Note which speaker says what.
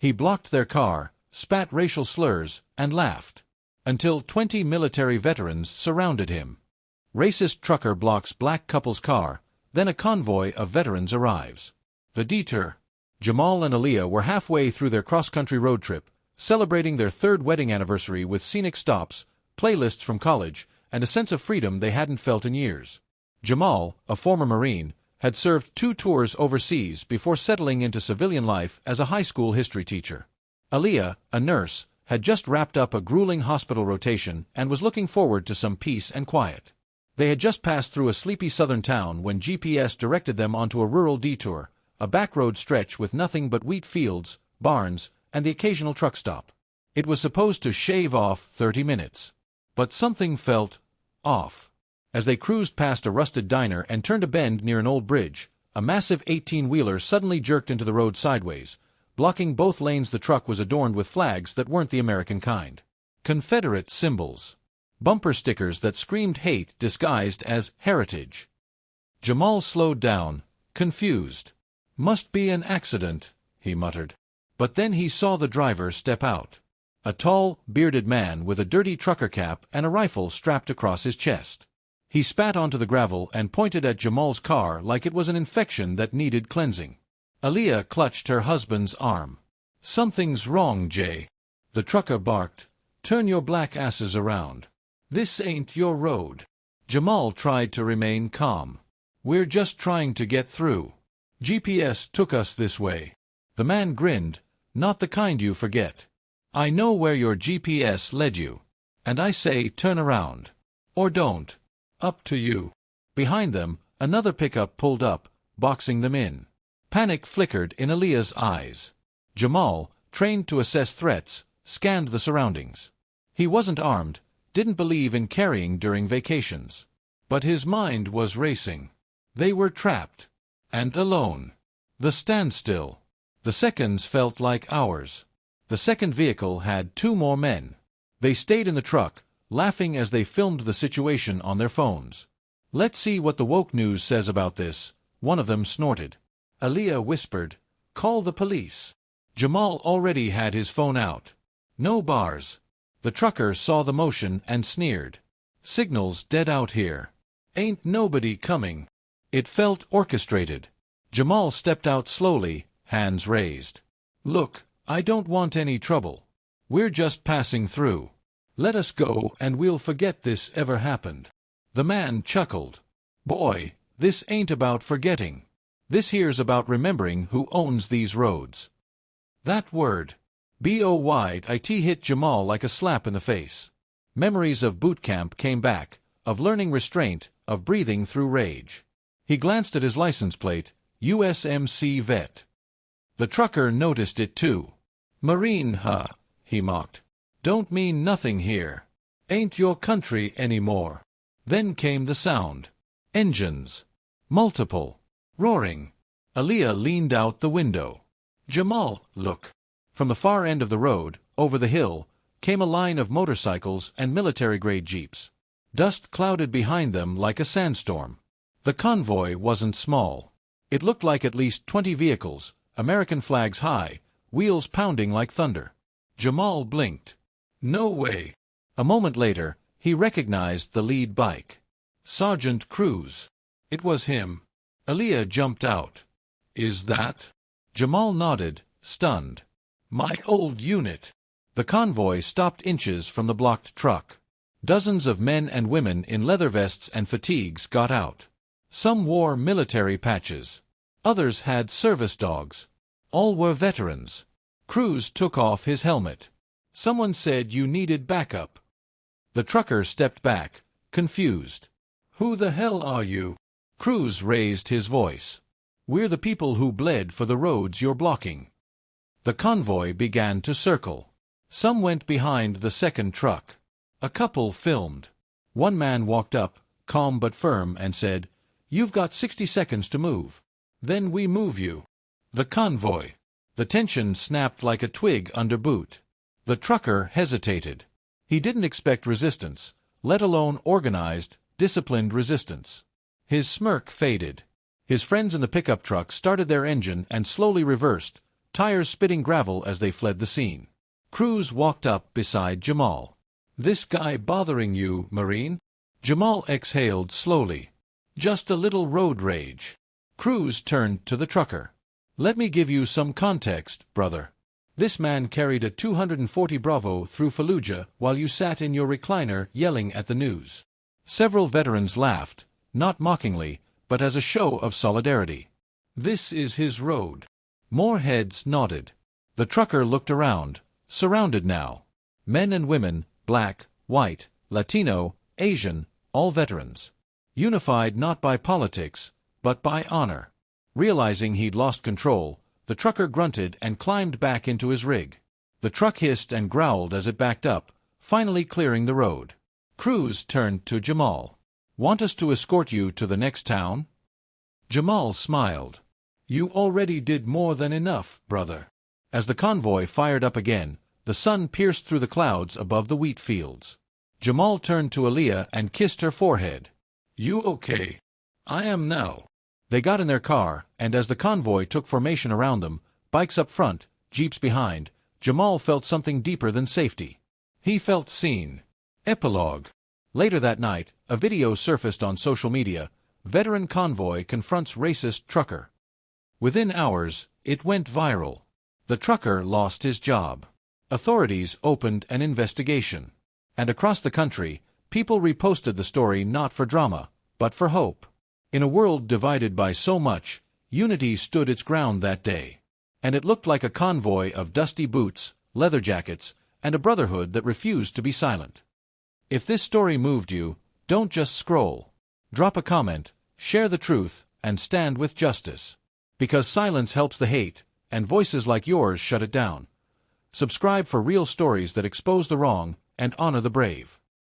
Speaker 1: He blocked their car, spat racial slurs, and laughed. Until 20 military veterans surrounded him. Racist trucker blocks black couple's car, then a convoy of veterans arrives. The detour. Jamal and Aaliyah were halfway through their cross-country road trip, celebrating their third wedding anniversary with scenic stops, playlists from college, and a sense of freedom they hadn't felt in years. Jamal, a former Marine, had served 2 tours overseas before settling into civilian life as a high school history teacher. Aaliyah, a nurse, had just wrapped up a grueling hospital rotation and was looking forward to some peace and quiet. They had just passed through a sleepy southern town when GPS directed them onto a rural detour, a backroad stretch with nothing but wheat fields, barns, and the occasional truck stop. It was supposed to shave off 30 minutes. But something felt off. As they cruised past a rusted diner and turned a bend near an old bridge, a massive 18-wheeler suddenly jerked into the road sideways. Blocking both lanes, the truck was adorned with flags that weren't the American kind. Confederate symbols. Bumper stickers that screamed hate disguised as heritage. Jamal slowed down, confused. "Must be an accident," he muttered. But then he saw the driver step out. A tall, bearded man with a dirty trucker cap and a rifle strapped across his chest. He spat onto the gravel and pointed at Jamal's car like it was an infection that needed cleansing. Aaliyah clutched her husband's arm. "Something's wrong, Jay," the trucker barked. "Turn your black asses around. This ain't your road." Jamal tried to remain calm. "We're just trying to get through. GPS took us this way." The man grinned. "Not the kind you forget. I know where your GPS led you. And I say turn around. Or don't. Up to you." Behind them, another pickup pulled up, boxing them in. Panic flickered in Aaliyah's eyes. Jamal, trained to assess threats, scanned the surroundings. He wasn't armed, didn't believe in carrying during vacations. But his mind was racing. They were trapped. And alone. The standstill. The seconds felt like hours. The second vehicle had 2 more men. They stayed in the truck, laughing as they filmed the situation on their phones. "Let's see what the woke news says about this," one of them snorted. Aaliyah whispered, "Call the police." Jamal already had his phone out. "No bars." The trucker saw the motion and sneered. "Signal's dead out here. Ain't nobody coming." It felt orchestrated. Jamal stepped out slowly, hands raised. "Look, I don't want any trouble. We're just passing through. Let us go and we'll forget this ever happened." The man chuckled. "Boy, this ain't about forgetting. This here's about remembering who owns these roads." That word, BOYT, hit Jamal like a slap in the face. Memories of boot camp came back, of learning restraint, of breathing through rage. He glanced at his license plate, USMC Vet. The trucker noticed it too. "Marine, huh?" he mocked. "Don't mean nothing here. Ain't your country anymore." Then came the sound. Engines. Multiple. Roaring. Aaliyah leaned out the window. "Jamal, look." From the far end of the road, over the hill, came a line of motorcycles and military-grade jeeps. Dust clouded behind them like a sandstorm. The convoy wasn't small. It looked like at least 20 vehicles, American flags high, wheels pounding like thunder. Jamal blinked. "No way." A moment later, he recognized the lead bike. Sergeant Cruz. It was him. Aaliyah jumped out. "Is that?" Jamal nodded, stunned. "My old unit." The convoy stopped inches from the blocked truck. Dozens of men and women in leather vests and fatigues got out. Some wore military patches. Others had service dogs. All were veterans. Cruz took off his helmet. "Someone said you needed backup." The trucker stepped back, confused. "Who the hell are you?" Cruz raised his voice. "We're the people who bled for the roads you're blocking." The convoy began to circle. Some went behind the second truck. A couple filmed. One man walked up, calm but firm, and said, "You've got 60 seconds to move. Then we move you." The convoy. The tension snapped like a twig under boot. The trucker hesitated. He didn't expect resistance, let alone organized, disciplined resistance. His smirk faded. His friends in the pickup truck started their engine and slowly reversed, tires spitting gravel as they fled the scene. Cruz walked up beside Jamal. "This guy bothering you, Marine?" Jamal exhaled slowly. "Just a little road rage." Cruz turned to the trucker. "Let me give you some context, brother. This man carried a 240 Bravo through Fallujah while you sat in your recliner yelling at the news." Several veterans laughed, not mockingly, but as a show of solidarity. "This is his road." More heads nodded. The trucker looked around, surrounded now. Men and women, black, white, Latino, Asian, all veterans. Unified not by politics, but by honor. Realizing he'd lost control, the trucker grunted and climbed back into his rig. The truck hissed and growled as it backed up, finally clearing the road. Cruz turned to Jamal. "Want us to escort you to the next town?" Jamal smiled. "You already did more than enough, brother." As the convoy fired up again, the sun pierced through the clouds above the wheat fields. Jamal turned to Aaliyah and kissed her forehead. "You okay?" "I am now." They got in their car, and as the convoy took formation around them, bikes up front, jeeps behind, Jamal felt something deeper than safety. He felt seen. Epilogue. Later that night, a video surfaced on social media. Veteran convoy confronts racist trucker. Within hours, it went viral. The trucker lost his job. Authorities opened an investigation. And across the country, people reposted the story not for drama, but for hope. In a world divided by so much, unity stood its ground that day. And it looked like a convoy of dusty boots, leather jackets, and a brotherhood that refused to be silent. If this story moved you, don't just scroll. Drop a comment, share the truth, and stand with justice. Because silence helps the hate, and voices like yours shut it down. Subscribe for real stories that expose the wrong and honor the brave.